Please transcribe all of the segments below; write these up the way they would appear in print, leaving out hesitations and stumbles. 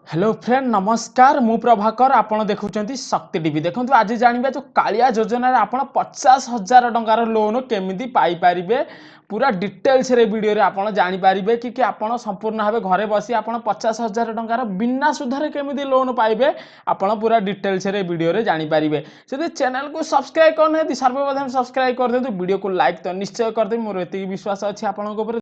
Hello friend नमस्कार मु प्रभाकर आपण देखुचंती शक्ति टीवी देखो आज जानिबा जो कालिया योजना रे आपण 50,000 टंकार लोन केमिति पाई परिबे पूरा डिटेल्स रे वीडियो रे आपण जानि परिबे कि आपण संपूर्ण भाबे घरे बसी आपण 50,000 टंकार बिना सुधरे केमिति लोन पाइबे आपण पूरा डिटेल्स रे वीडियो रे जानि परिबे जदि चैनल को सब्सक्राइब करने यदि सर्वप्रथम सब्सक्राइब कर देतु वीडियो को लाइक तो निश्चय कर दे मोर एति विश्वास अछि आपण को ऊपर।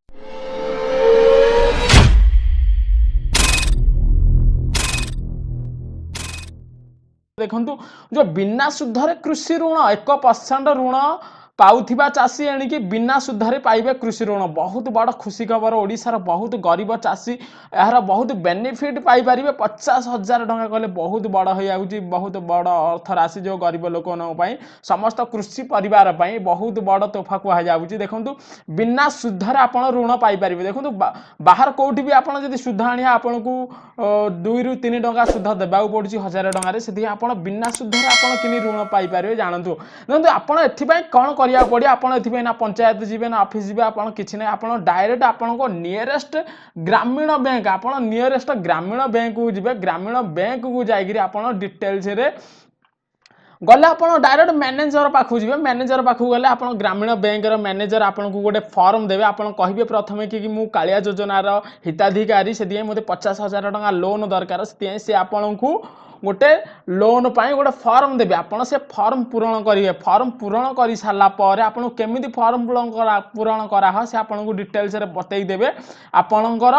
देखंतु जो बिना सुधरे कृषि ऋण 1% ऋण पाउथिबा चाषी एणिकी बिना सुधरे पाइबे कृषि ऋण बहुत बड़ खुशी खबर ओडिशार बहुत गरीब चाषी यार बहुत बेनिफिट पाई परिबे 50,000 टंका कहले बहुत बड़ हो जाउची बहुत बड़ अर्थ राशि जो गरीब लोक समस्त कृषि परिवार पई बहुत बड़ तोहफा कहा जाउची देखंतु बिना सुधरे आपण ऋण पाई परिबे देखंतु बाहर कोठी भी आपण जदि सुध आनिया आपण को 2 रु 3 टंका सुध देबाउ पडुची 1000 टंका रे सेति आपण बिना सुधरे आपण किनी ऋण पाई परिबे जानतु देखंतु आपण एथि पई कोन करिया पड़ी आपण एथि ना पंचायत जीवे ना ऑफिस जीवे आपण किछि नै आपण डायरेक्ट आपण को नियरेस्ट ग्रामीण बैंक आपण नियरेस्ट ग्रामीण बैंक को जीवे ग्रामीण बैंक को जाईगिरी आपण डिटेल्स रे गले आपण डायरेक्ट मैनेजर पाखु जीवे मैनेजर पाखु गले आपण ग्रामीण बैंक रो मैनेजर आपण को गोटे फॉर्म देबे आपण कहिबे प्रथमे कि मु कालिया योजना रो हिताधिकारी सेदिए मते 50,000 टका लोन दरकार सेदिए से आपण को गोटे लोन पाई गोटे फॉर्म देबे आपण से फॉर्म पूरण करिवे फॉर्म पूरण करि साला पर आपण केमिति फॉर्म पूरण करा हो से आपण को डिटेल्स रे बतई देबे आपणकर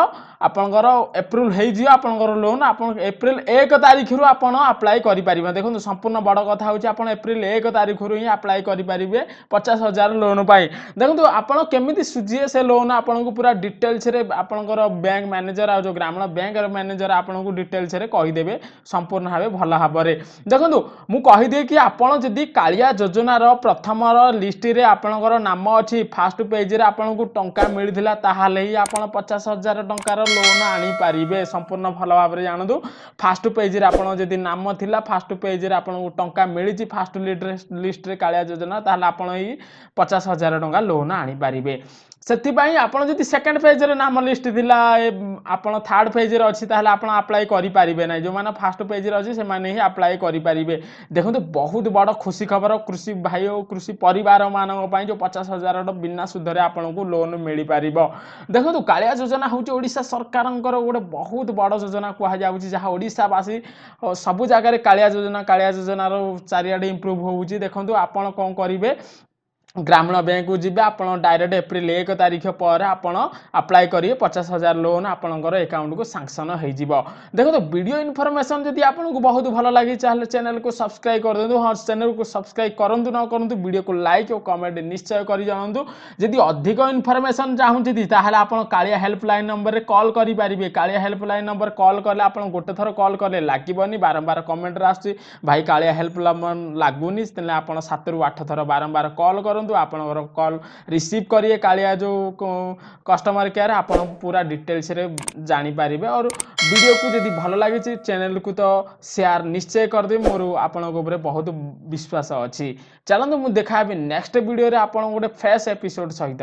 एप्रिल हे जियो आपणकर लोन आपण एप्रिल 1 तारिख रु आपण अप्लाई करि परिबे देखो संपूर्ण बड़ कथा होची आपण एप्रिल 1 तारिख रु ही अप्लाई करि परिबे 50,000 लोन पाई देखो आपण केमिति सुजिए से लोन आपण को पूरा डिटेल्स रे आपणकर बैंक मैनेजर आ जो ग्रामीण बैंक रो मैनेजर आपण को डिटेल्स रे कहि देबे संपूर्ण भावे भल भाबरे देखो मु कहि दे कि आपण जदि कालिया योजना रो प्रथम लिस्ट रे आपणकर नाम अछि फर्स्ट पेज रे आपण को टंका मिलिथिला ताहाले ही आपण 50,000 टंकार लोन आनी पारिबे संपूर्ण भल भाबरे जानदु फर्स्ट पेज रे आपण जदि नाम थिला फर्स्ट पेज रे आपण को टंका मिलिछि फर्स्ट लिस्ट रे कालिया योजना ताहाले आपण ही 50,000 टंका लोन आनी पारिबे सेथिबाई आपण जदि सेकंड पेज रे नाम लिस्ट थिला आपण थर्ड पेज रे अछि ताहाले आपण अप्लाई करि पारिबे नै जो माने फर्स्ट पेज रे अछि से माने ही अप्लाई करि पारिबे देखंतु बहुत बड़ खुशी खबर कृषि भाई और कृषि परिवार मानक पई जो 50,000 बिना सुधरे आपण को लोन मिली पारिबो देखंतु कालिया योजना होची ओडिसा सरकारंकर गोटे बहुत बड़ योजना कहा जाउची जहा ओडिसा वासी सब जगह रे कालिया योजना रो चारियाडे इंप्रूव होउची देखंतु आपण कोन करिवे ग्रामीण बैंक को जीवे आप डायरेक्ट एप्रिल 1 तारिख पर आपण अप्लाई करिए 50,000 लोन आपणकर अकाउंट को सैंक्शन हो देखो तो वीडियो इनफॉरमेशन जदि आपको बहुत भल लगी चाहे चैनल को सब्सक्राइब कर देंतु हाँ चैनल को सब्सक्राइब करूँ न करूँ वीडियो को लाइक और कमेंट निश्चय कर जानतु जदि अधिक इनफॉरमेशन चाहूँगी ताहले आपण कालिया हेल्पलाइन नंबर रे कॉल करेंगे कालिया हेल्पलाइन नंबर कॉल कले आप गोटे थर कॉल कले लगभग बारंबार कमेंट आसुच्छी भाई कालिया हेल्पलाइन लगुनि आप 7 ରୁ 8 थर बारंबार कॉल करूँ आपनकर कॉल रिसीव करिए कालिया जो कस्टमर केयर आपण पूरा डिटेल्स रे जानी पारिबे और वीडियो को जदि भल लागी चैनल को तो शेयर निश्चय कर दे मोर आपण को ऊपर बहुत विश्वास अछि चलंतु मु देखाबी नेक्स्ट वीडियो रे आपण गोटे फ्रेश एपिसोड सहित।